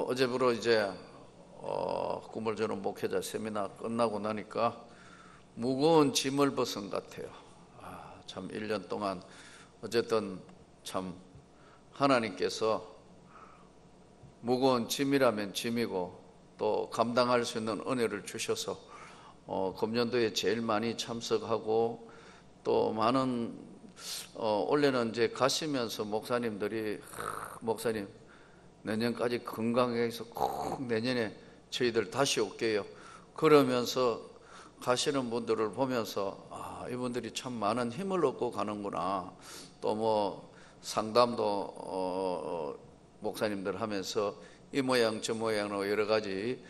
어제부로 이제 꿈을 주는 목회자 세미나 끝나고 나니까 무거운 짐을 벗은 것 같아요. 참 1년 동안 어쨌든 참 하나님께서 무거운 짐이라면 짐이고 또 감당할 수 있는 은혜를 주셔서 금년도에 제일 많이 참석하고 또 많은 원래는 이제 가시면서 목사님들이 목사님 내년까지 건강해서 꼭 내년에 저희들 다시 올게요 그러면서 가시는 분들을 보면서 이분들이 참 많은 힘을 얻고 가는구나. 또 뭐 상담도 목사님들 하면서 이 모양 저 모양으로 여러 가지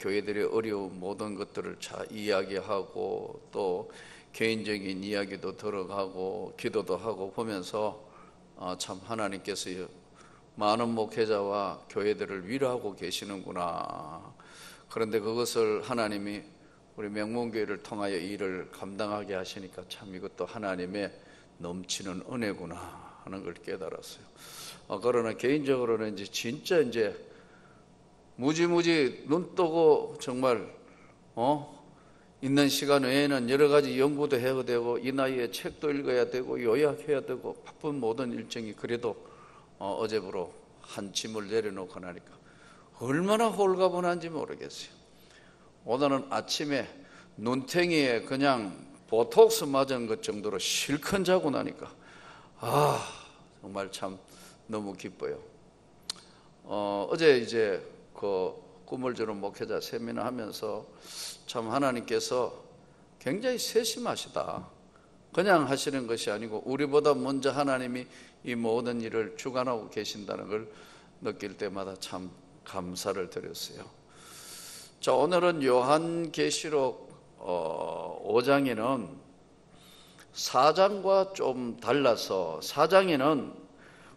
교회들의 어려운 모든 것들을 잘 이야기하고 또 개인적인 이야기도 들어가고 기도도 하고 보면서 참 하나님께서 많은 목회자와 교회들을 위로하고 계시는구나. 그런데 그것을 하나님이 우리 명문교회를 통하여 일을 감당하게 하시니까 참 이것도 하나님의 넘치는 은혜구나 하는 걸 깨달았어요. 그러나 개인적으로는 이제 진짜 이제 무지무지 눈 뜨고 정말 있는 시간 외에는 여러 가지 연구도 해야 되고 이 나이에 책도 읽어야 되고 요약해야 되고 바쁜 모든 일정이 그래도 어제부로 한 짐을 내려놓고 나니까 얼마나 홀가분한지 모르겠어요. 오늘은 아침에 눈탱이에 그냥 보톡스 맞은 것 정도로 실컷 자고 나니까 정말 참 너무 기뻐요. 어제 이제 그 꿈을 주는 목회자 세미나 하면서 참 하나님께서 굉장히 세심하시다. 그냥 하시는 것이 아니고 우리보다 먼저 하나님이 이 모든 일을 주관하고 계신다는 걸 느낄 때마다 참 감사를 드렸어요. 자, 오늘은 요한계시록 5장에는 4장과 좀 달라서 4장에는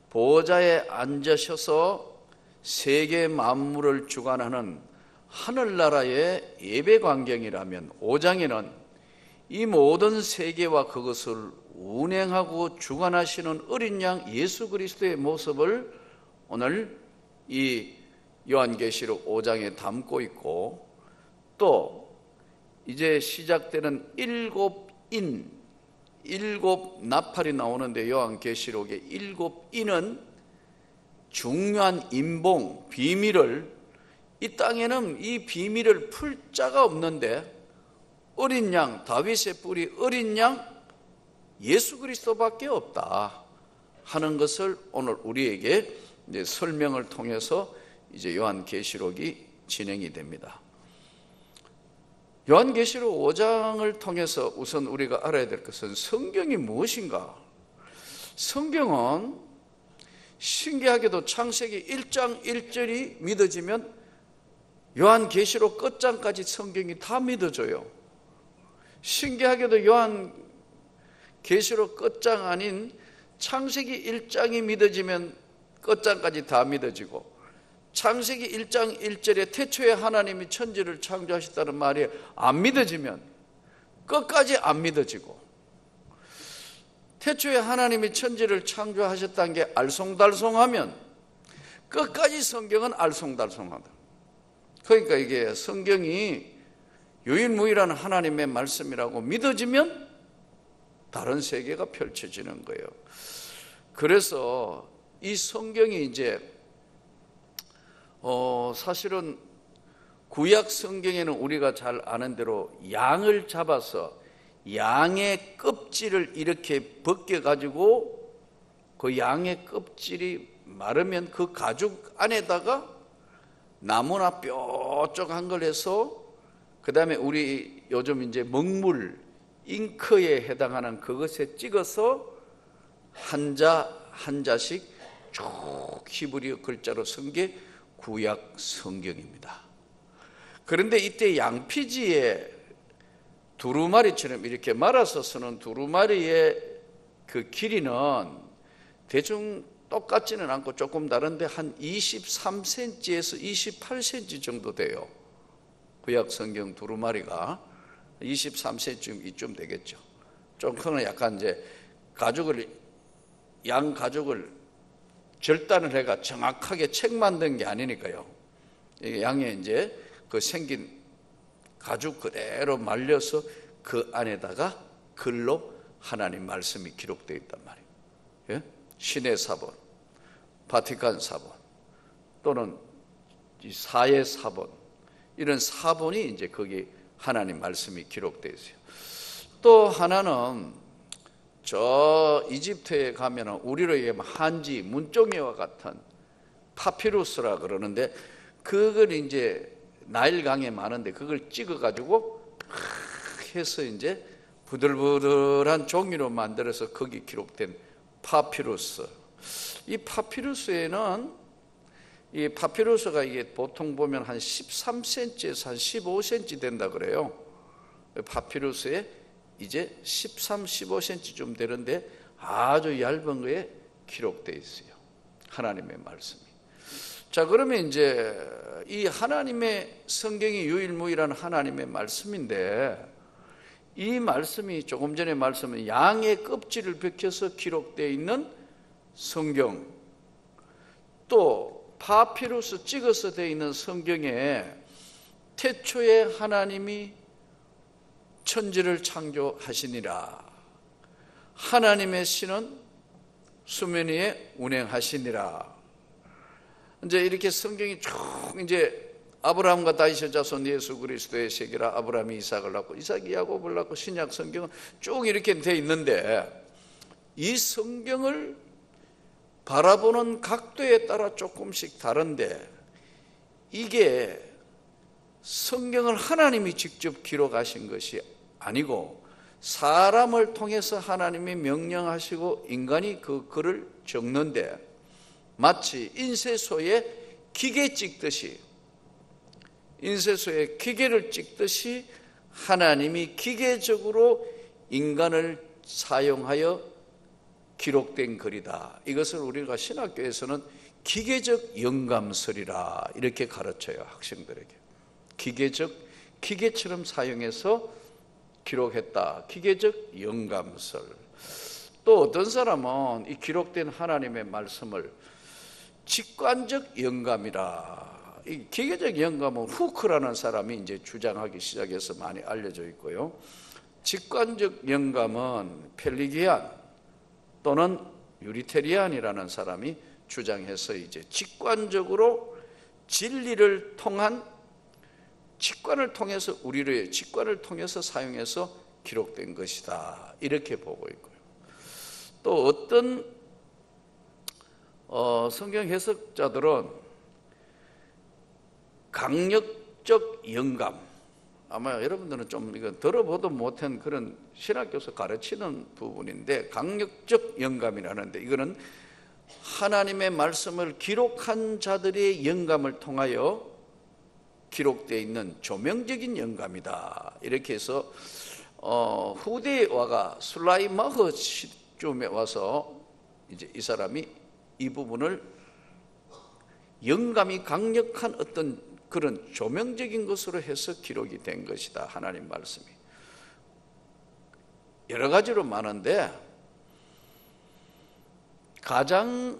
보좌에 앉으셔서 세계 만물을 주관하는 하늘나라의 예배 광경이라면 5장에는 이 모든 세계와 그것을 운행하고 주관하시는 어린 양 예수 그리스도의 모습을 오늘 이 요한계시록 5장에 담고 있고 또 이제 시작되는 일곱 나팔이 나오는데 요한계시록의 일곱 인은 중요한 인봉, 비밀을 이 땅에는 이 비밀을 풀 자가 없는데 어린 양, 다윗의 뿌리 어린 양 예수 그리스도밖에 없다 하는 것을 오늘 우리에게 이제 설명을 통해서 이제 요한계시록이 진행이 됩니다. 요한계시록 5장을 통해서 우선 우리가 알아야 될 것은 성경이 무엇인가? 성경은 신기하게도 창세기 1장 1절이 믿어지면 요한계시록 끝장까지 성경이 다 믿어져요. 신기하게도 요한계시록 끝장 아닌 창세기 1장이 믿어지면 끝장까지 다 믿어지고 창세기 1장 1절에 태초에 하나님이 천지를 창조하셨다는 말이 안 믿어지면 끝까지 안 믿어지고 태초에 하나님이 천지를 창조하셨다는 게 알쏭달쏭하면 끝까지 성경은 알쏭달쏭하다. 그러니까 이게 성경이 유일무이한 하나님의 말씀이라고 믿어지면 다른 세계가 펼쳐지는 거예요. 그래서 이 성경이 이제 사실은 구약 성경에는 우리가 잘 아는 대로 양을 잡아서 양의 껍질을 이렇게 벗겨가지고 그 양의 껍질이 마르면 그 가죽 안에다가 나무나 뾰족한 걸 해서 그 다음에 우리 요즘 이제 먹물, 잉크에 해당하는 그것에 찍어서 한 자씩 쭉 히브리어 글자로 쓴 게 구약 성경입니다. 그런데 이때 양피지에 두루마리처럼 이렇게 말아서 쓰는 두루마리의 그 길이는 대충 똑같지는 않고 조금 다른데 한 23cm에서 28cm 정도 돼요. 구약 성경 두루마리가 23cm 이쯤 되겠죠. 좀 큰 건 약간 이제 양 가죽을 절단을 해가 정확하게 책 만든 게 아니니까요. 이게 양에 이제 그 생긴 가죽 그대로 말려서 그 안에다가 글로 하나님 말씀이 기록되어 있단 말이에요. 예? 신의 사본, 바티칸 사본, 또는 이 사회 사본, 이런 사본이 이제 거기 하나님 말씀이 기록되어 있어요. 또 하나는 저 이집트에 가면은 우리로 얘기하면 한지, 문종이와 같은 파피루스라 그러는데, 그걸 이제 나일강에 많은데 그걸 찍어가지고 해서 이제 부들부들한 종이로 만들어서 거기 기록된 파피루스. 이 파피루스에는, 이 파피루스가 이게 보통 보면 한 13cm에서 한 15cm 된다 그래요. 파피루스에 이제 13, 15cm쯤 되는데 아주 얇은 거에 기록되어 있어요. 하나님의 말씀이. 자, 그러면 이제 이 하나님의 성경이 유일무이한 하나님의 말씀인데, 이 말씀이 조금 전에 말씀은 양의 껍질을 벗겨서 기록되어 있는 성경, 또 파피루스 찍어서 되어 있는 성경에 태초에 하나님이 천지를 창조하시니라, 하나님의 신은 수면 위에 운행하시니라. 이제 이렇게 성경이 쭉 이제 아브라함과 다윗의 자손 예수 그리스도의 세계라, 아브라함이 이삭을 낳고 이삭이 야곱을 낳고, 신약 성경은 쭉 이렇게 돼 있는데, 이 성경을 바라보는 각도에 따라 조금씩 다른데, 이게 성경을 하나님이 직접 기록하신 것이 아니고 사람을 통해서 하나님이 명령하시고 인간이 그 글을 적는데, 마치 인쇄소에 기계 찍듯이, 인쇄소에 기계를 찍듯이 하나님이 기계적으로 인간을 사용하여 기록된 글이다. 이것을 우리가 신학교에서는 기계적 영감설이라 이렇게 가르쳐요, 학생들에게. 기계처럼 사용해서 기록했다. 기계적 영감설. 또 어떤 사람은 이 기록된 하나님의 말씀을 직관적 영감이라, 이 기계적 영감은 후크라는 사람이 이제 주장하기 시작해서 많이 알려져 있고요. 직관적 영감은 펠리기안 또는 유리테리안이라는 사람이 주장해서 이제 직관적으로 진리를 통한, 직관을 통해서, 우리의 직관을 통해서 사용해서 기록된 것이다, 이렇게 보고 있고요. 또 어떤 성경 해석자들은 강력적 영감, 아마 여러분들은 좀 이거 들어보도 못한 그런 신학교에서 가르치는 부분인데, 강력적 영감이라는데, 이거는 하나님의 말씀을 기록한 자들의 영감을 통하여 기록되어 있는 조명적인 영감이다, 이렇게 해서 후대에 와가 술라이마흐 시점에 와서 이제 이 사람이 이 부분을 영감이 강력한 어떤 그런 조명적인 것으로 해서 기록이 된 것이다, 하나님 말씀이. 여러 가지로 많은데 가장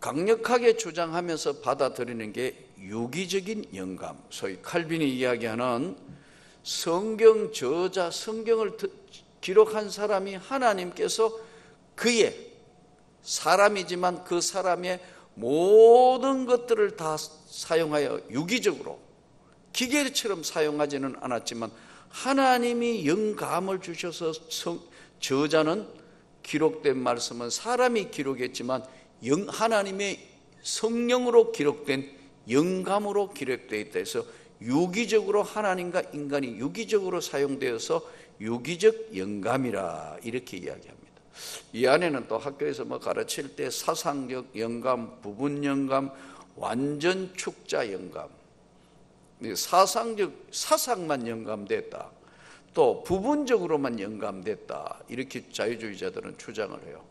강력하게 주장하면서 받아들이는 게 유기적인 영감, 소위 칼빈이 이야기하는 성경 저자, 성경을 기록한 사람이 하나님께서 그의 사람이지만 그 사람의 모든 것들을 다 사용하여 유기적으로, 기계처럼 사용하지는 않았지만 하나님이 영감을 주셔서 저자는, 기록된 말씀은 사람이 기록했지만 하나님의 성령으로 기록된 영감으로 기록되어 있다 해서 유기적으로, 하나님과 인간이 유기적으로 사용되어서 유기적 영감이라 이렇게 이야기합니다. 이 안에는 또 학교에서 가르칠 때 사상적 영감, 부분 영감, 완전 축자 영감, 사상만 영감됐다, 또 부분적으로만 영감됐다, 이렇게 자유주의자들은 주장을 해요.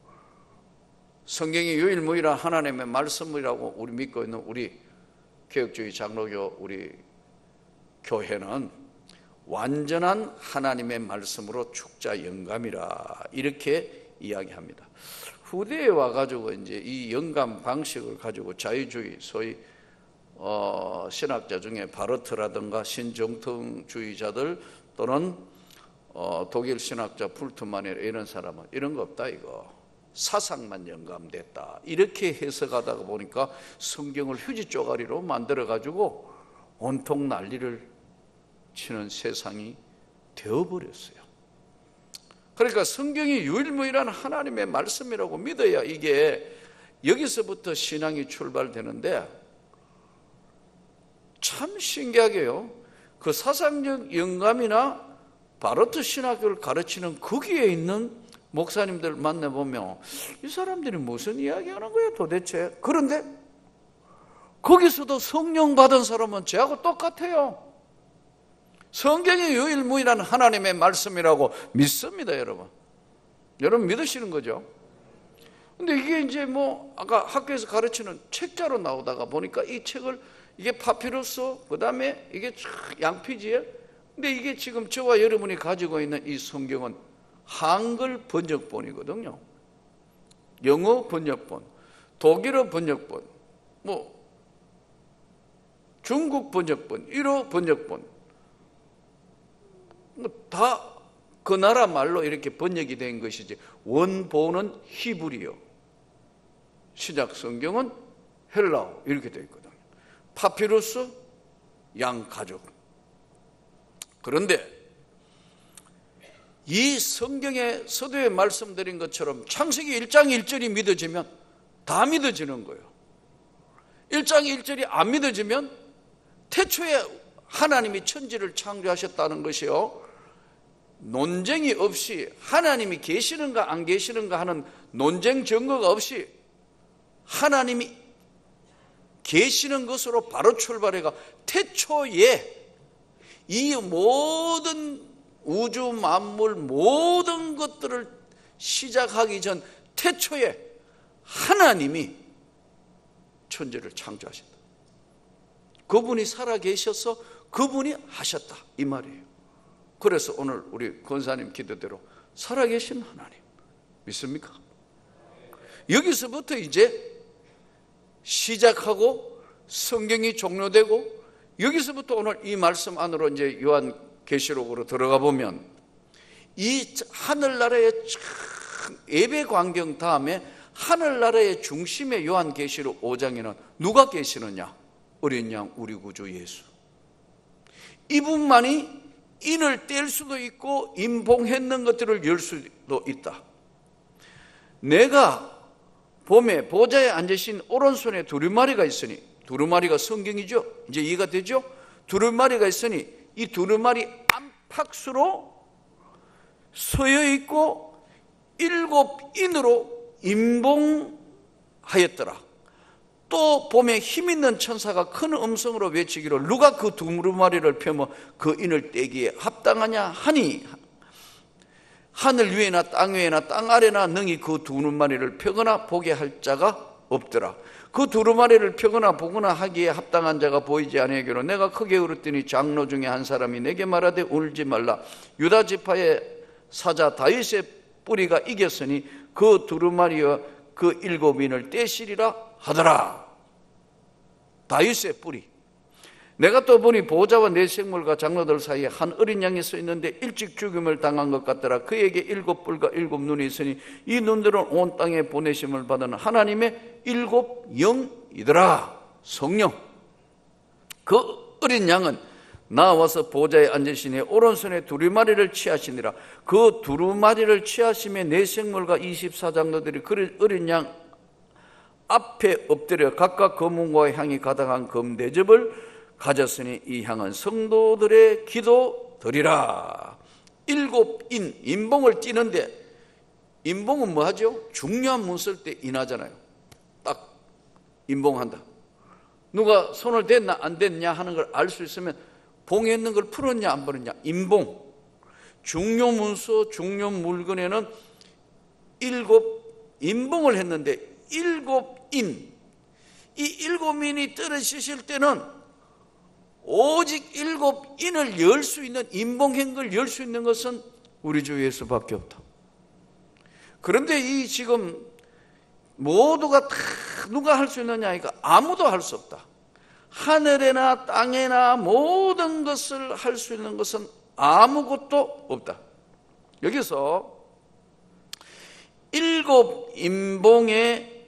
성경이 유일무이한 하나님의 말씀이라고 우리 믿고 있는 우리 개혁주의 장로교 우리 교회는 완전한 하나님의 말씀으로 축자 영감이라 이렇게 이야기합니다. 후대에 와가지고 이제 이 영감 방식을 가지고 자유주의, 소위 신학자 중에 바르트라든가 신정통주의자들 또는 독일 신학자 불트만이나 이런 사람은 이런 거 없다 이거. 사상만 영감됐다. 이렇게 해석하다가 보니까 성경을 휴지 쪼가리로 만들어가지고 온통 난리를 치는 세상이 되어버렸어요. 그러니까 성경이 유일무이한 하나님의 말씀이라고 믿어야 이게 여기서부터 신앙이 출발되는데, 참 신기하게요, 그 사상적 영감이나 바르트 신학을 가르치는 거기에 있는 목사님들 만나보면 이 사람들이 무슨 이야기하는 거예요 도대체. 그런데 거기서도 성령 받은 사람은 저하고 똑같아요. 성경이 유일무이한 하나님의 말씀이라고 믿습니다. 여러분 믿으시는 거죠? 근데 이게 이제 아까 학교에서 가르치는 책자로 나오다가 보니까 이 책을, 이게 파피루스, 그 다음에 이게 양피지에, 근데 이게 지금 저와 여러분이 가지고 있는 이 성경은 한글 번역본이거든요. 영어 번역본, 독일어 번역본, 중국 번역본, 일어 번역본, 다 그 나라 말로 이렇게 번역이 된 것이지, 원본은 히브리어, 신약 성경은 헬라어 이렇게 되어 있거든요. 파피루스, 양가죽. 그런데 이 성경의 서두에 말씀드린 것처럼 창세기 1장 1절이 믿어지면 다 믿어지는 거예요. 1장 1절이 안 믿어지면 태초에 하나님이 천지를 창조하셨다는 것이요, 논쟁이 없이 하나님이 계시는가 안 계시는가 하는 논쟁 증거가 없이 하나님이 계시는 것으로 바로 출발해가 태초에 이 모든 우주 만물 모든 것들을 시작하기 전 태초에 하나님이 천지를 창조하셨다. 그분이 살아계셔서 그분이 하셨다 이 말이에요. 그래서 오늘 우리 권사님 기도대로 살아계신 하나님 믿습니까? 여기서부터 이제 시작하고 성경이 종료되고, 여기서부터 오늘 이 말씀 안으로 이제 요한계시록으로 들어가 보면 이 하늘나라의 예배 광경 다음에 하늘나라의 중심에 요한계시록 5장에는 누가 계시느냐? 어린 양 우리 구주 예수. 이분만이 인을 뗄 수도 있고 임봉했는 것들을 열 수도 있다. 내가 봄에 보좌에 앉으신 오른손에 두루마리가 있으니, 두루마리가 성경이죠. 이제 이해가 되죠? 두루마리가 있으니 이 두루마리 안팎수로 서여 있고 7인으로 임봉하였더라. 또 봄에 힘있는 천사가 큰 음성으로 외치기를 누가 그 두루마리를 펴며 그 인을 떼기에 합당하냐 하니, 하늘 위에나 땅 위에나 땅 아래나 능히 그 두루마리를 펴거나 보게 할 자가 없더라. 그 두루마리를 펴거나 보거나 하기에 합당한 자가 보이지 아니하기로 내가 크게 울었더니 장로 중에 한 사람이 내게 말하되 울지 말라. 유다 지파의 사자 다윗의 뿌리가 이겼으니 그 두루마리와 그 7인을 떼시리라 하더라. 다윗의 뿌리. 내가 또 보니 보호자와 네 생물과 장로들 사이에 한 어린 양이 서 있는데 일찍 죽임을 당한 것 같더라. 그에게 7뿔과 7눈이 있으니 이 눈들은 온 땅에 보내심을 받은 하나님의 7영이더라. 성령. 그 어린 양은 나와서 보좌에 앉으시니 오른손에 두루마리를 취하시니라. 그 두루마리를 취하심에 네 생물과 24장로들이 그 어린 양 앞에 엎드려 각각 검은과 향이 가득한 금대접을 가졌으니 이 향은 성도들의 기도드리라. 7인 인봉을 띠는데, 인봉은 뭐 하죠? 중요한 문 쓸 때 인하잖아요. 딱 인봉한다. 누가 손을 댔나 안 댔냐 하는 걸 알 수 있으면 봉에 있는 걸 풀었냐 안 풀었냐. 인봉. 중요 문서 중요 물건에는 7 인봉을 했는데 7인, 이 7인이 떨어지실 때는 오직 7인을 열 수 있는, 인봉한 걸 열 수 있는 것은 우리 주 예수밖에 없다. 그런데 이 지금 모두가 다 누가 할 수 있느냐 하니까 아무도 할 수 없다. 하늘에나 땅에나 모든 것을 할 수 있는 것은 아무것도 없다. 여기서 일곱 인봉의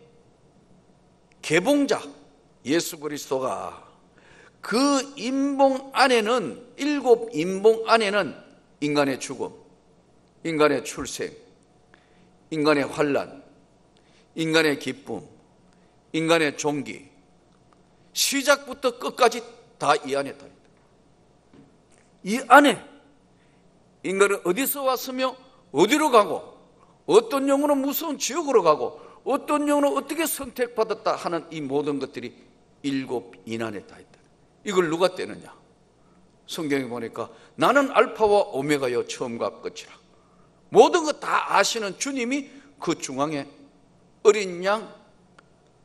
개봉자 예수 그리스도가 그 인봉 안에는, 일곱 인봉 안에는 인간의 죽음, 인간의 출생, 인간의 환난, 인간의 기쁨, 인간의 종기, 시작부터 끝까지 다 이 안에 다 있다. 이 안에 인간은 어디서 왔으며 어디로 가고, 어떤 영으로 무서운 지옥으로 가고, 어떤 영으로 어떻게 선택받았다 하는 이 모든 것들이 일곱 인 안에 다 있다. 이걸 누가 떼느냐? 성경에 보니까 나는 알파와 오메가여 처음과 끝이라. 모든 것 다 아시는 주님이 그 중앙에 어린 양,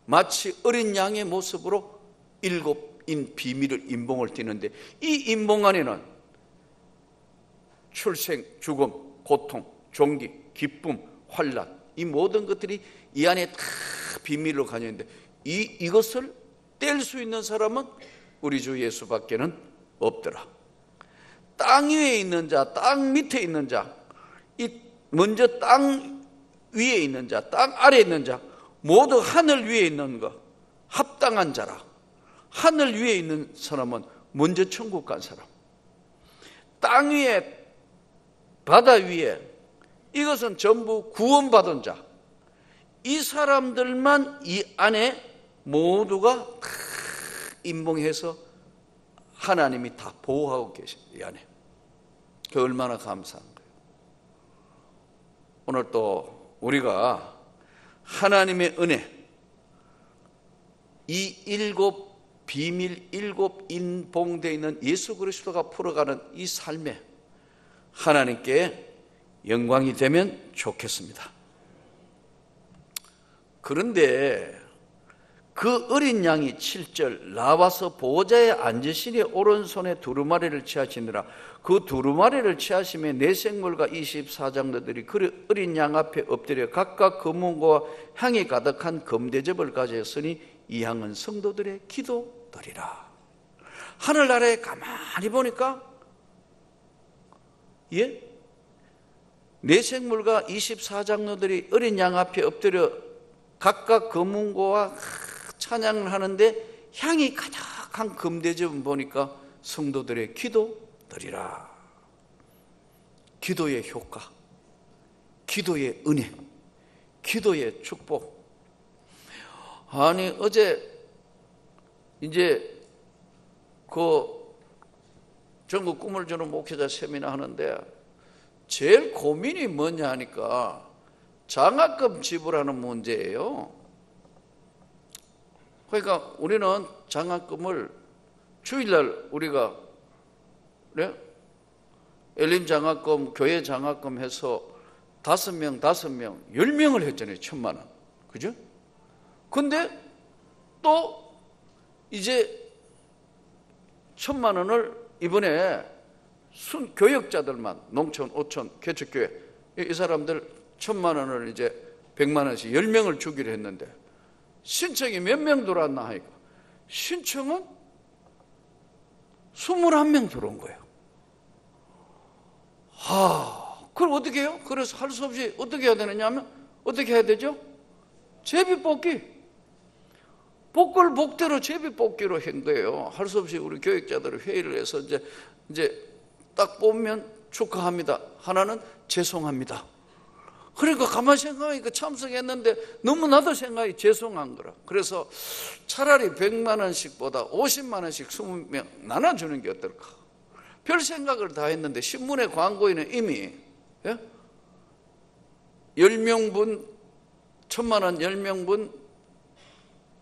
마치 어린 양의 모습으로 일곱인 비밀을 인봉을 띠는데, 이 인봉 안에는 출생, 죽음, 고통, 종기, 기쁨, 환난, 이 모든 것들이 이 안에 다 비밀로 가져 있는데, 이것을 뗄 수 있는 사람은 우리 주 예수밖에는 없더라. 땅 위에 있는 자, 땅 밑에 있는 자, 먼저 땅 위에 있는 자, 땅 아래에 있는 자, 모두 하늘 위에 있는 것, 합당한 자라. 하늘 위에 있는 사람은 먼저 천국 간 사람. 땅 위에, 바다 위에, 이것은 전부 구원받은 자. 이 사람들만 이 안에 모두가 다 인봉해서 하나님이 다 보호하고 계십니다. 이 안에. 그 얼마나 감사한 거예요. 오늘 또 우리가 하나님의 은혜, 이 일곱 비밀, 일곱 인봉되어 있는 예수 그리스도가 풀어가는 이 삶에 하나님께 영광이 되면 좋겠습니다. 그런데 그 어린 양이 7절 나와서 보호자의 앉으시니 오른손에 두루마리를 취하시느라. 그 두루마리를 취하심에 네 생물과 24장로들이 그 어린 양 앞에 엎드려 각각 검은고와 향이 가득한 금대접을 가졌으니 이 향은 성도들의 기도들이라. 하늘나라에 가만히 보니까 네 생물과 24장로들이 어린 양 앞에 엎드려 각각 검은고와 찬양을 하는데, 향이 가득한 금대접을 보니까 성도들의 기도들이라. 기도의 효과, 기도의 은혜, 기도의 축복. 아니 어제 이제 그 전국 꿈을 주는 목회자 세미나 하는데 제일 고민이 뭐냐 하니까 장학금 지불하는 문제예요. 그러니까 우리는 장학금을 주일날 우리가 엘림 장학금, 교회 장학금 해서 5명, 10명을 했잖아요. 1,000만 원. 그죠? 근데 또 이제 1,000만 원을 이번에 교역자들만, 농촌, 오촌, 개척교회, 이 사람들 1,000만 원을 이제 100만 원씩 10명을 주기로 했는데, 신청이 몇 명 들어왔나 하니까 신청은 21명 들어온 거예요. 그럼 어떻게 해요? 그래서 할 수 없이 어떻게 해야 되느냐 하면, 어떻게 해야 되죠? 제비뽑기. 복걸 복대로 제비뽑기로 한 거예요. 할 수 없이 우리 교육자들이 회의를 해서 이제 딱 뽑으면 축하합니다. 하나는 죄송합니다. 그러니까 가만히 생각하니까 참석했는데 너무나도 생각이 죄송한 거라. 그래서 차라리 100만 원씩보다 50만 원씩 20명 나눠주는 게 어떨까. 별 생각을 다 했는데 신문에 광고에는 이미 10명분 1,000만 원 10명분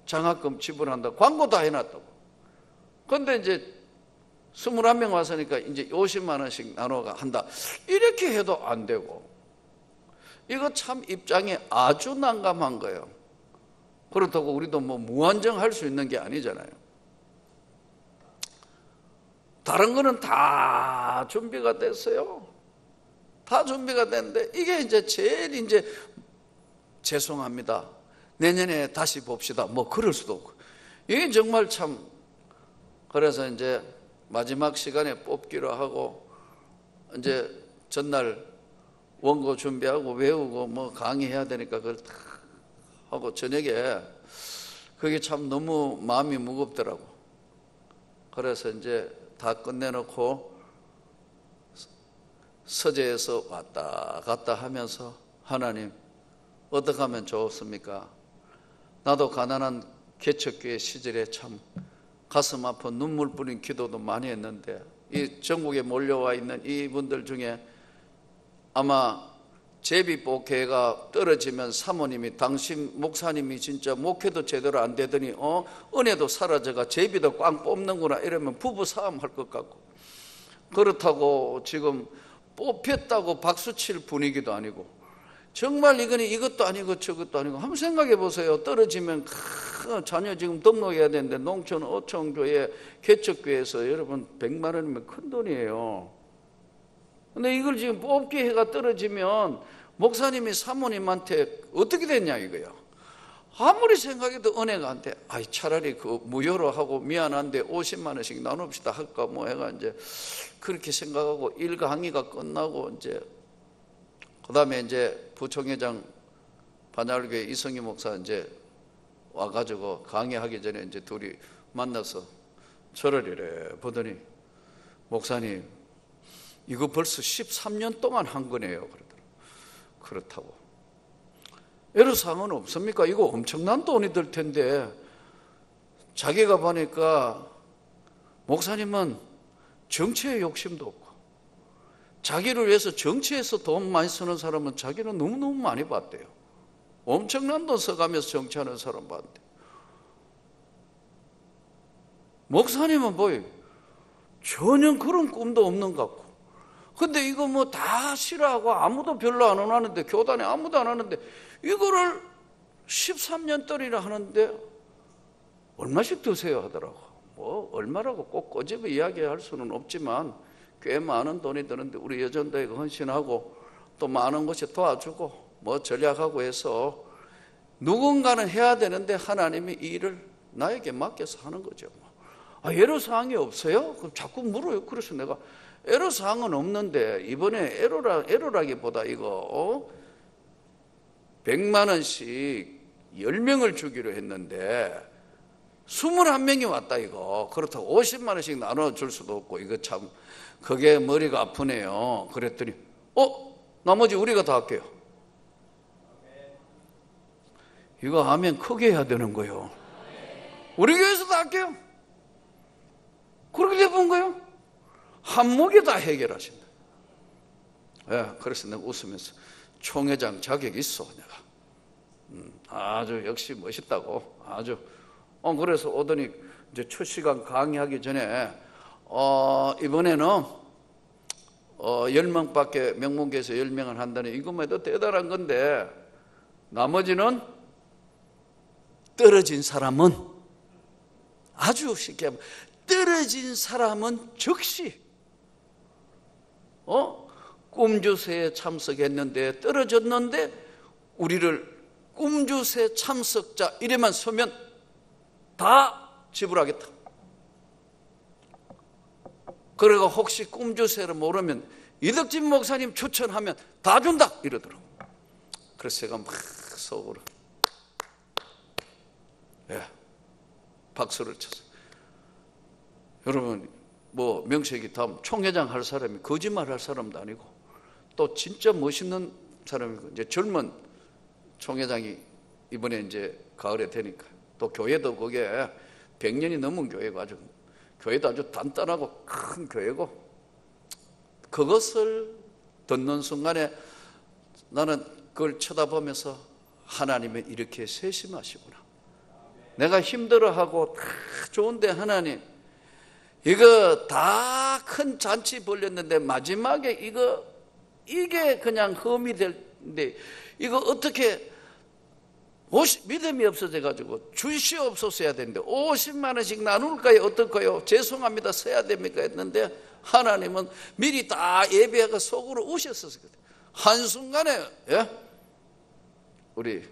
장학금 지불한다 광고 다 해놨다고. 그런데 이제 21명 왔으니까 이제 50만 원씩 나눠가 한다. 이렇게 해도 안 되고, 이거 참 입장이 아주 난감한 거예요. 그렇다고 우리도 뭐 무한정 할 수 있는 게 아니잖아요. 다른 거는 다 준비가 됐어요. 다 준비가 됐는데 이게 이제 제일 이제 죄송합니다. 내년에 다시 봅시다. 뭐 그럴 수도 없고. 이게 정말 참 그래서 이제 마지막 시간에 뽑기로 하고 이제 전날 원고 준비하고 외우고 뭐 강의해야 되니까 그걸 다 하고 저녁에 그게 참 너무 마음이 무겁더라고. 그래서 이제 다 끝내놓고 서재에서 왔다 갔다 하면서 하나님 어떻게 하면 좋습니까? 나도 가난한 개척교회 시절에 참 가슴 아픈 눈물 뿌린 기도도 많이 했는데 이 전국에 몰려와 있는 이분들 중에 아마 제비목회가 떨어지면 사모님이 당신 목사님이 진짜 목회도 제대로 안 되더니 은혜도 사라져가 제비도 꽝 뽑는구나 이러면 부부싸움 할 것 같고, 그렇다고 지금 뽑혔다고 박수칠 분위기도 아니고 정말 이거는 이것도 아니고 저것도 아니고 한번 생각해 보세요. 떨어지면 자녀 지금 등록해야 되는데 농촌 어촌교회 개척교회에서 여러분 100만 원이면 큰 돈이에요. 근데 이걸 지금 뽑기 해가 떨어지면 목사님이 사모님한테 어떻게 됐냐 이거야. 아무리 생각해도 은혜가 안 돼. 차라리 그 무효로 하고 미안한데 50만 원씩 나눕시다 할까 뭐 해가 이제 그렇게 생각하고 일 강의가 끝나고 이제 그다음에 이제 부총회장 반야울교회 이성희 목사 이제 와가지고 강의하기 전에 이제 둘이 만나서 저를 이래 보더니 목사님 이거 벌써 13년 동안 한 거네요. 그러더라고요. 그렇다고. 애로사항은 없습니까? 이거 엄청난 돈이 들 텐데 자기가 보니까 목사님은 정치에 욕심도 없고 자기를 위해서 정치에서 돈 많이 쓰는 사람은 자기는 너무너무 많이 봤대요. 엄청난 돈 써가면서 정치하는 사람 봤는데 목사님은 뭐예요? 전혀 그런 꿈도 없는 것 같고 근데 이거 뭐 다 싫어하고 아무도 별로 안 원하는데 교단에 아무도 안 하는데 이거를 13년짜리라 하는데 얼마씩 드세요 하더라고. 뭐 얼마라고 꼭 꼬집어 이야기할 수는 없지만 꽤 많은 돈이 드는데 우리 여전도에 헌신하고 또 많은 곳에 도와주고 뭐 전략하고 해서 누군가는 해야 되는데 하나님이 이 일을 나에게 맡겨서 하는 거죠. 애로사항이 없어요? 그럼 자꾸 물어요. 그래서 내가 애로사항은 없는데 이번에 애로라기보다 이거 100만 원씩 10명을 주기로 했는데 21명이 왔다 이거. 그렇다고 50만 원씩 나눠줄 수도 없고 이거 참 그게 머리가 아프네요. 그랬더니 나머지 우리가 다 할게요. 이거 하면 크게 해야 되는 거예요. 우리 교회에서 다 할게요. 그렇게 돼본 거예요. 한목에 다 해결하신다. 그래서 내가 웃으면서 총회장 자격 있어 내가. 아주 역시 멋있다고 아주. 그래서 오더니 이제 첫 시간 강의하기 전에 이번에는 10명밖에 명문교에서 10명을 한다니 이것만 해도 대단한 건데 나머지는 떨어진 사람은 아주 쉽게 하면 떨어진 사람은 즉시 꿈주세에 참석했는데 떨어졌는데 우리를 꿈주세 참석자 이래만 서면 다 지불하겠다. 그리고 혹시 꿈주세를 모르면 이덕진 목사님 추천하면 다 준다 이러더라고. 그래서 제가 막 속으로 박수를 쳤어요. 여러분 뭐 명색이 다음 총회장 할 사람이 거짓말 할 사람도 아니고 또 진짜 멋있는 사람이고 이제 젊은 총회장이 이번에 이제 가을에 되니까 또 교회도 그게 100년이 넘은 교회고 아주 교회도 아주 단단하고 큰 교회고 그것을 듣는 순간에 나는 그걸 쳐다보면서 하나님은 이렇게 세심하시구나. 내가 힘들어하고 다 좋은데 하나님 이거 다 큰 잔치 벌렸는데 마지막에 이게 그냥 흠이 될는데 이거 어떻게 믿음이 없어져가지고 주시옵소서 해야 되는데 50만 원씩 나눌까요? 어떨까요? 죄송합니다 써야 됩니까? 했는데 하나님은 미리 다 예배하고 속으로 우셨었거든요. 한순간에 우리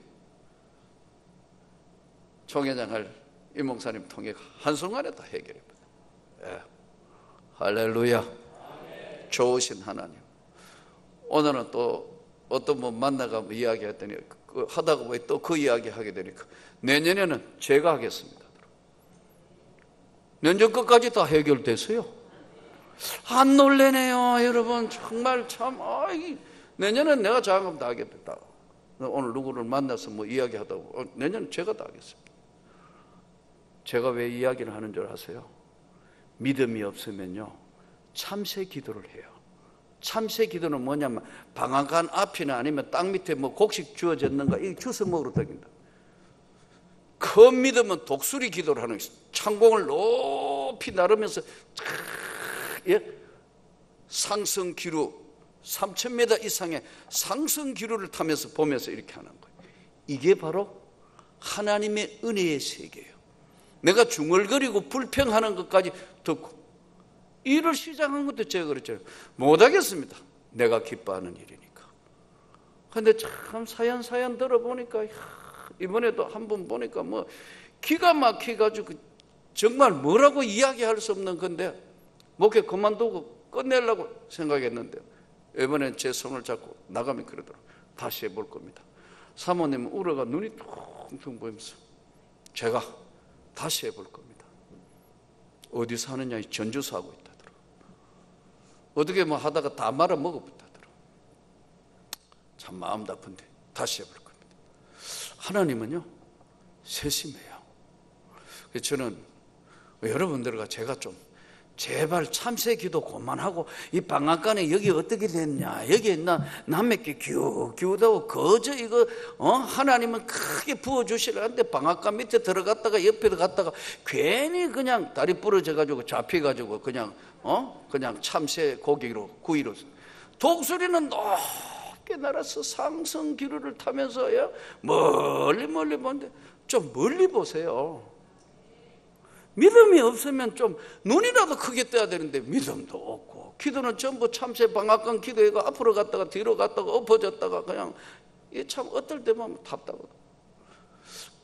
총회장을 이 목사님 통해 한순간에 다 해결해버려요. 예. 할렐루야. 좋으신 하나님. 오늘은 또 어떤 분 만나가 이야기했더니 하다가 왜 또 그 이야기 하게 되니까 내년에는 제가 하겠습니다. 내년 끝까지 다 해결됐어요. 안 놀래네요, 여러분. 정말 참. 내년엔 내가 장담 다 하겠다. 오늘 누구를 만나서 뭐 이야기하다고 내년은 제가 다 하겠습니다. 제가 왜 이야기를 하는 줄 아세요? 믿음이 없으면요 참새 기도를 해요. 참새 기도는 뭐냐면 방앗간 앞이나 아니면 땅 밑에 뭐 곡식 주어졌는가 이 주워 먹으러 다닌다. 그 믿음은 독수리 기도를 하는 거예요. 창공을 높이 나르면서 상승 기루 3,000m 이상의 상승 기루를 타면서 보면서 이렇게 하는 거예요. 이게 바로 하나님의 은혜의 세계예요. 내가 중얼거리고 불평하는 것까지 듣고 일을 시작한 것도 제가 그랬잖아요. 못하겠습니다. 내가 기뻐하는 일이니까. 그런데 참 사연 들어보니까 이번에도 한 번 보니까 뭐 기가 막혀가지고 정말 뭐라고 이야기할 수 없는 건데 목회 그만두고 끝내려고 생각했는데 이번엔 제 손을 잡고 나가면 그러더라고요. 다시 해볼 겁니다. 사모님은 울어가 눈이 퉁퉁 보이면서 제가 다시 해볼 겁니다. 어디서 하느냐? 전주서 하고 있다더라고요. 어떻게 뭐 하다가 다 말아 먹어붙다더라고요. 참 마음 아픈데 다시 해볼 겁니다. 하나님은요 세심해요. 그래서 저는 여러분들과 제가 좀 제발 참새 기도 그만하고 이 방앗간에 여기 어떻게 됐냐, 여기 있나 남에게 기우다고 거저 이거 하나님은 크게 부어주시라는데 방앗간 밑에 들어갔다가 옆에 갔다가 괜히 그냥 다리 부러져 가지고 잡혀가지고 그냥 참새 고기로 구이로 독수리는 높게 날아서 상승 기류를 타면서요 멀리 보는데 좀 멀리 보세요. 믿음이 없으면 좀 눈이라도 크게 떠야 되는데 믿음도 없고 기도는 전부 참새 방앗간 기도해가 앞으로 갔다가 뒤로 갔다가 엎어졌다가 그냥 참 어떨 때 보면 답답하다.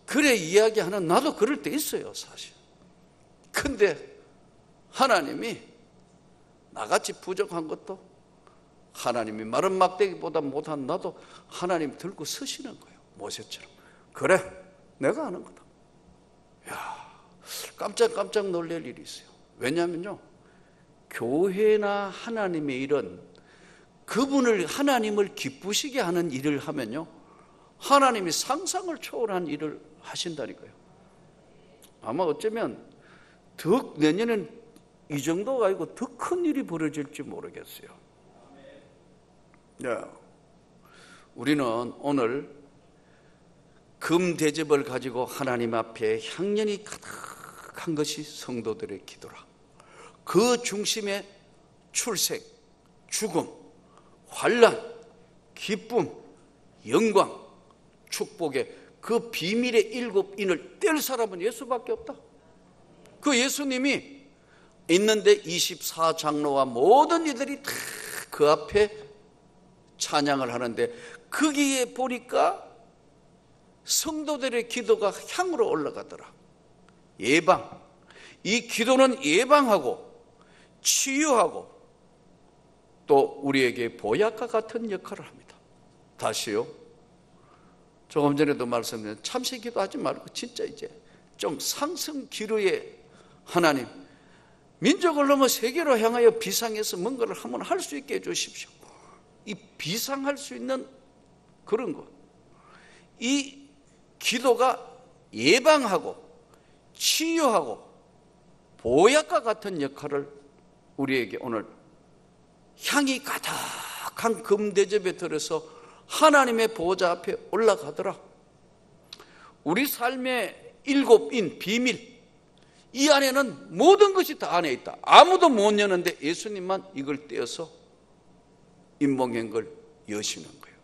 그래 이야기하는 나도 그럴 때 있어요 사실. 근데 하나님이 나같이 부족한 것도 하나님이 마른 막대기보다 못한 나도 하나님 들고 서시는 거예요. 모세처럼. 그래 내가 하는 거다. 야 깜짝 놀랄 일이 있어요. 왜냐하면요 교회나 하나님의 일은 그분을 하나님을 기쁘시게 하는 일을 하면요 하나님이 상상을 초월한 일을 하신다니까요. 아마 어쩌면 더 내년엔 이 정도가 아니고 더 큰 일이 벌어질지 모르겠어요. 네. 우리는 오늘 금 대접을 가지고 하나님 앞에 향연이 가득한 것이 성도들의 기도라. 그 중심에 출생, 죽음, 환난, 기쁨, 영광, 축복의 그 비밀의 7인을 뗄 사람은 예수밖에 없다. 그 예수님이 있는데 24장로와 모든 이들이 다 그 앞에 찬양을 하는데 거기에 보니까 성도들의 기도가 향으로 올라가더라. 예방. 이 기도는 예방하고 치유하고 또 우리에게 보약과 같은 역할을 합니다. 다시요. 조금 전에도 말씀드린 참새 기도하지 말고 진짜 이제 좀 상승 기류의 하나님 민족을 넘어 세계로 향하여 비상해서 뭔가를 한번 할 수 있게 해주십시오. 이 비상할 수 있는 그런 것. 이 기도가 예방하고 치유하고 보약과 같은 역할을 우리에게 오늘 향이 가득한 금대접에 들어서 하나님의 보호자 앞에 올라가더라. 우리 삶의 7인 비밀 이 안에는 모든 것이 다 안에 있다. 아무도 못 여는데 예수님만 이걸 떼어서 인봉행걸 여시는 거예요.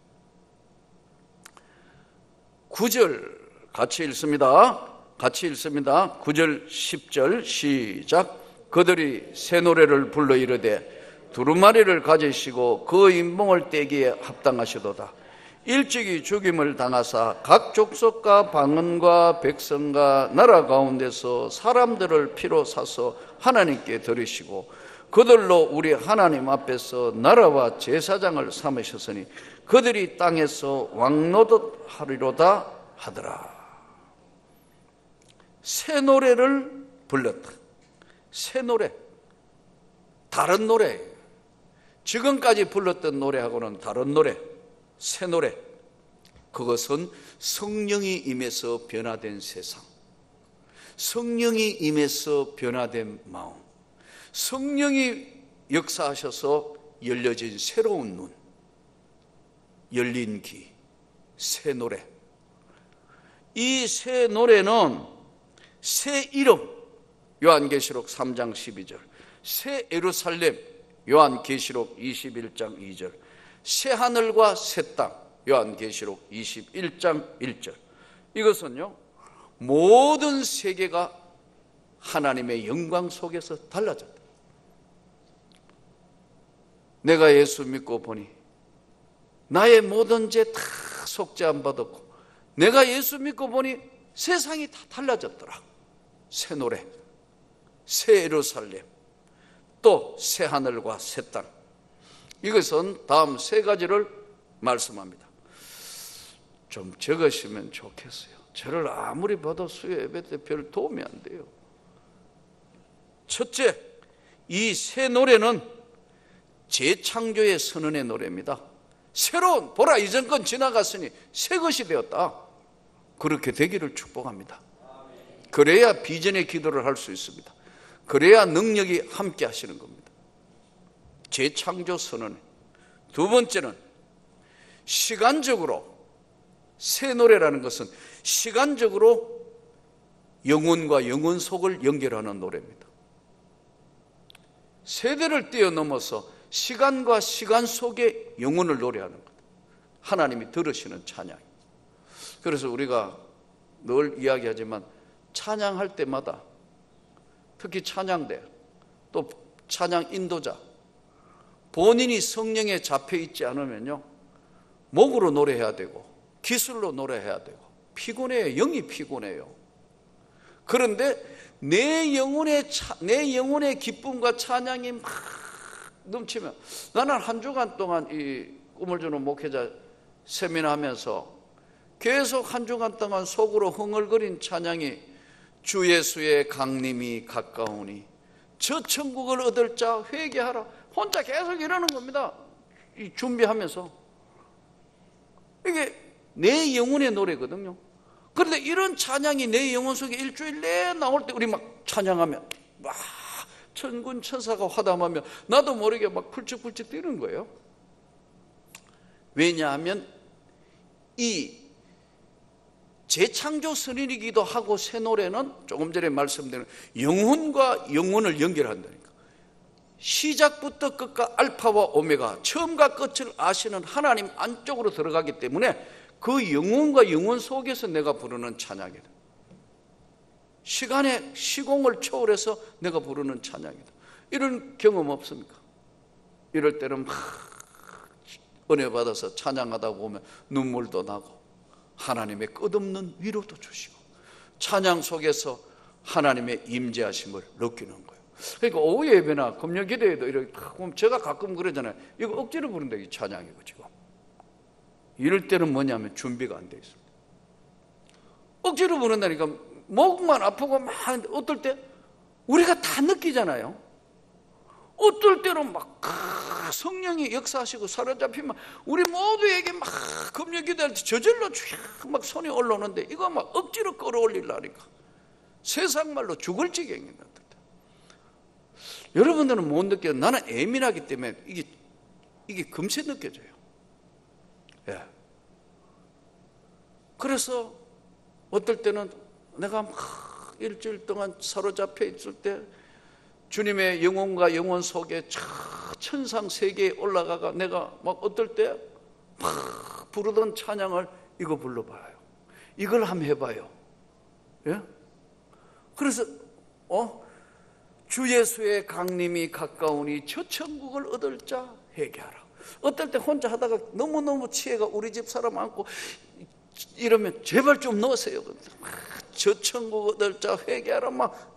9절 같이 읽습니다. 9절 10절 시작. 그들이 새 노래를 불러 이르되 두루마리를 가지시고 그 인봉을 떼기에 합당하시도다. 일찍이 죽임을 당하사 각 족속과 방언과 백성과 나라 가운데서 사람들을 피로 사서 하나님께 드리시고 그들로 우리 하나님 앞에서 나라와 제사장을 삼으셨으니 그들이 땅에서 왕노릇 하리로다 하더라. 새 노래를 불렀다. 새 노래, 다른 노래, 지금까지 불렀던 노래하고는 다른 노래, 새 노래. 그것은 성령이 임해서 변화된 세상, 성령이 임해서 변화된 마음, 성령이 역사하셔서 열려진 새로운 눈, 열린 귀, 새 노래. 이 새 노래는 새 이름, 요한계시록 3장 12절, 새 예루살렘, 요한계시록 21장 2절, 새 하늘과 새 땅, 요한계시록 21장 1절. 이것은요, 모든 세계가 하나님의 영광 속에서 달라졌다. 내가 예수 믿고 보니 나의 모든 죄 다 속죄함 받았고, 내가 예수 믿고 보니 세상이 다 달라졌더라. 새 노래, 새 예루살렘, 또 새 하늘과 새 땅. 이것은 다음 세 가지를 말씀합니다. 좀 적으시면 좋겠어요. 저를 아무리 봐도 수요 예배 때 별 도움이 안 돼요. 첫째, 이 새 노래는 재창조의 선언의 노래입니다. 새로운, 보라 이전 건 지나갔으니 새 것이 되었다. 그렇게 되기를 축복합니다. 그래야 비전의 기도를 할 수 있습니다. 그래야 능력이 함께 하시는 겁니다. 재창조 선언. 두 번째는 시간적으로, 새 노래라는 것은 시간적으로 영혼과 영혼 속을 연결하는 노래입니다. 세대를 뛰어넘어서 시간과 시간 속에 영혼을 노래하는 것, 하나님이 들으시는 찬양. 그래서 우리가 늘 이야기하지만 찬양할 때마다, 특히 찬양대, 또 찬양 인도자, 본인이 성령에 잡혀 있지 않으면요, 목으로 노래해야 되고 기술로 노래해야 되고 피곤해요. 영이 피곤해요. 그런데 내 영혼의 기쁨과 찬양이 막 넘치면, 나는 한 주간 동안 이 꿈을 주는 목회자 세미나하면서 계속 한 주간 동안 속으로 흥얼거린 찬양이 주 예수의 강림이 가까우니 저 천국을 얻을 자 회개하라. 혼자 계속 이러는 겁니다. 이 준비하면서. 이게 내 영혼의 노래거든요. 그런데 이런 찬양이 내 영혼 속에 일주일 내에 나올 때 우리 막 찬양하면 막 천군 천사가 화담하며 나도 모르게 막 훌쩍훌쩍 뛰는 거예요. 왜냐하면 이 재창조 선언이기도 하고 새 노래는 조금 전에 말씀드린 영혼과 영혼을 연결한다니까. 시작부터 끝과 알파와 오메가, 처음과 끝을 아시는 하나님 안쪽으로 들어가기 때문에 그 영혼과 영혼 속에서 내가 부르는 찬양이다. 시간의 시공을 초월해서 내가 부르는 찬양이다. 이런 경험 없습니까? 이럴 때는 막 은혜 받아서 찬양하다 보면 눈물도 나고 하나님의 끝없는 위로도 주시고 찬양 속에서 하나님의 임재하심을 느끼는 거예요. 그러니까 오후 예배나 금요 기도에도 이렇게 보면 제가 가끔 그러잖아요. 이거 억지로 부른다, 이 찬양이고 지금. 이럴 때는 뭐냐면 준비가 안 돼 있습니다. 억지로 부른다니까 목만 아프고 막 하는데 어떨 때 우리가 다 느끼잖아요. 어떨 때는 막 성령이 역사하시고 사로잡히면 우리 모두에게 막 금요 기도할 때 저절로 막 손이 올라오는데 이거 막 억지로 끌어올리려니까 세상 말로 죽을 지경인 것 같아요. 여러분들은 못 느껴요. 나는 예민하기 때문에 이게 금세 느껴져요. 예. 그래서 어떨 때는 내가 막 일주일 동안 사로잡혀 있을 때 주님의 영혼과 영혼 속에 천상 세계에 올라가가 내가 막 어떨 때 막 부르던 찬양을 이거 불러봐요. 이걸 한번 해봐요. 예? 그래서 주 예수의 강림이 가까우니 저 천국을 얻을 자 회개하라. 어떨 때 혼자 하다가 너무너무 치해가 우리 집 사람 안고 이러면 제발 좀 넣으세요. 저 천국을 자 회개하라 막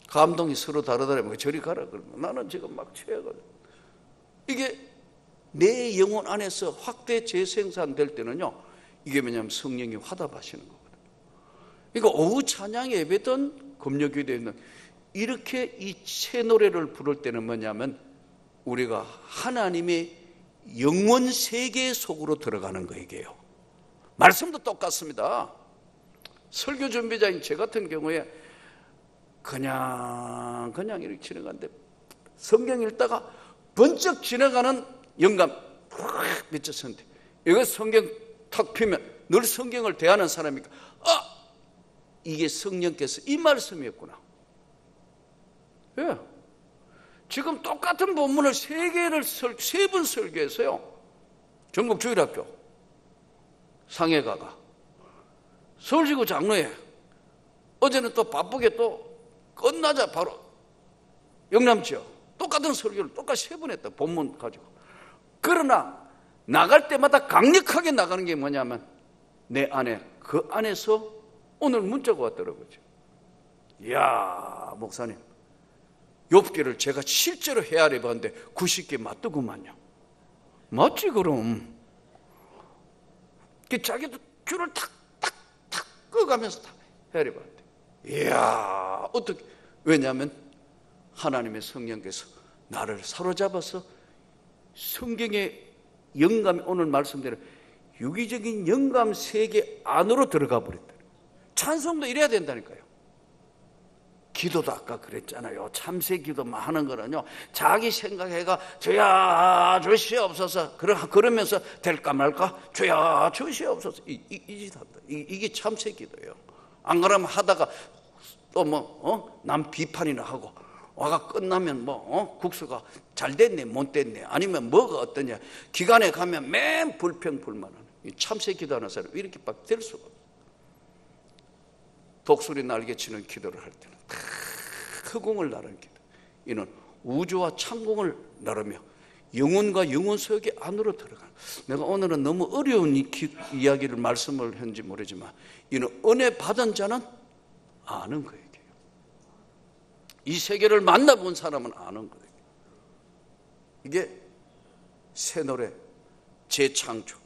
감동이 서로 다르더라면 저리 가라 그러면 나는 지금 막 취해가지고 이게 내 영혼 안에서 확대 재생산될 때는요, 이게 뭐냐면 성령이 화답하시는 거거든요. 그러니까 오후 찬양 예배든 금요기도에는 이렇게 이 새 노래를 부를 때는 뭐냐면 우리가 하나님의 영원 세계 속으로 들어가는 거예요. 말씀도 똑같습니다. 설교 준비자인 제 같은 경우에 그냥 이렇게 지나가는데 성경 읽다가 번쩍 지나가는 영감 팍 미쳤었는데 이거 성경 탁 피면 늘 성경을 대하는 사람이니까 이게 성령께서 이 말씀이었구나. 예. 지금 똑같은 본문을 세 번 설교했어요. 전국주일학교 상해가가 서울지구 장로회 어제는 또 바쁘게 또 끝나자 바로 영남지역 똑같은 설교를 똑같이 세 번 했다. 본문 가지고. 그러나 나갈 때마다 강력하게 나가는 게 뭐냐면 내 안에 그 안에서 오늘 문자가 왔더라고요. 이야 목사님 욥기를 제가 실제로 헤아려 봤는데 90개 맞더구만요. 맞지 그럼. 자기도 줄을 탁탁탁 끄가면서 다 헤아려 봤는데 이야 어떻게, 왜냐하면 하나님의 성령께서 나를 사로잡아서 성경의 영감이 오늘 말씀대로 유기적인 영감 세계 안으로 들어가 버렸다. 찬송도 이래야 된다니까요. 기도도 아까 그랬잖아요. 참새 기도만 하는 거는요, 자기 생각해가 주야 주시옵소서 그러면서 될까 말까 주야 주시옵소서 이 짓 한다. 이게 참새 기도예요. 안 그러면 하다가 또 남 비판이나 하고 와가 끝나면 국수가 잘 됐네 못 됐네 아니면 뭐가 어떠냐 기간에 가면 맨 불평불만하는 이 참새 기도하는 사람 이렇게 막 될 수가 없어요. 독수리 날개치는 기도를 할 때는 흑공을 나르는 기도, 이는 우주와 창공을 나르며 영혼과 영혼 속의 안으로 들어가는. 내가 오늘은 너무 어려운 이야기를 말씀을 했는지 모르지만 이는 은혜 받은 자는 아는 거예요. 이 세계를 만나본 사람은 아는 거예요. 이게 새 노래 재창조.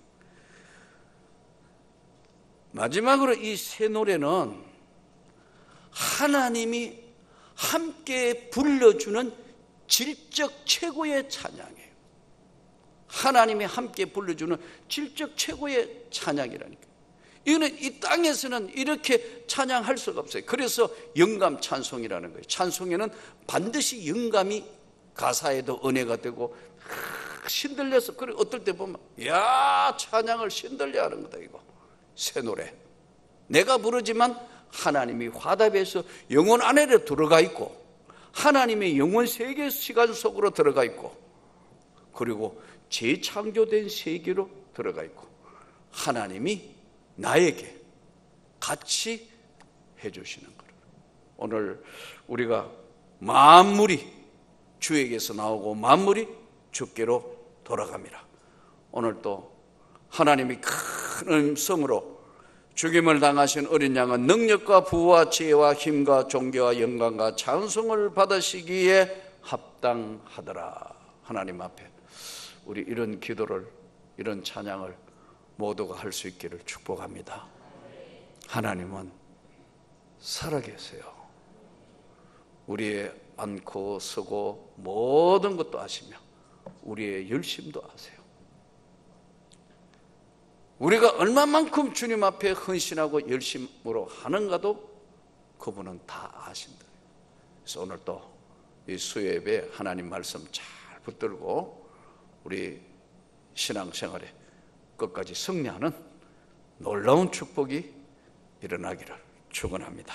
마지막으로 이 새 노래는 하나님이 함께 불러주는 질적 최고의 찬양이에요. 하나님이 함께 불러주는 질적 최고의 찬양이라니까. 이거는 이 땅에서는 이렇게 찬양할 수가 없어요. 그래서 영감 찬송이라는 거예요. 찬송에는 반드시 영감이 가사에도 은혜가 되고 신들려서, 그래 어떨 때 보면 야 찬양을 신들려 하는 거다. 이거 새 노래 내가 부르지만 하나님이 화답해서 영혼 안에 들어가 있고 하나님의 영혼 세계 시간 속으로 들어가 있고 그리고 재창조된 세계로 들어가 있고 하나님이 나에게 같이 해주시는 거예요. 오늘 우리가 만물이 주에게서 나오고 만물이 주께로 돌아갑니다. 오늘 또 하나님이 큰 음성으로 죽임을 당하신 어린 양은 능력과 부와 지혜와 힘과 존귀와 영광과 찬송을 받으시기에 합당하더라. 하나님 앞에 우리 이런 기도를, 이런 찬양을 모두가 할 수 있기를 축복합니다. 하나님은 살아계세요. 우리의 앉고 서고 모든 것도 아시며 우리의 열심도 아세요. 우리가 얼마만큼 주님 앞에 헌신하고 열심으로 하는가도 그분은 다 아신다. 그래서 오늘 또 이 수요예배 하나님 말씀 잘 붙들고 우리 신앙생활에 끝까지 승리하는 놀라운 축복이 일어나기를 축원합니다.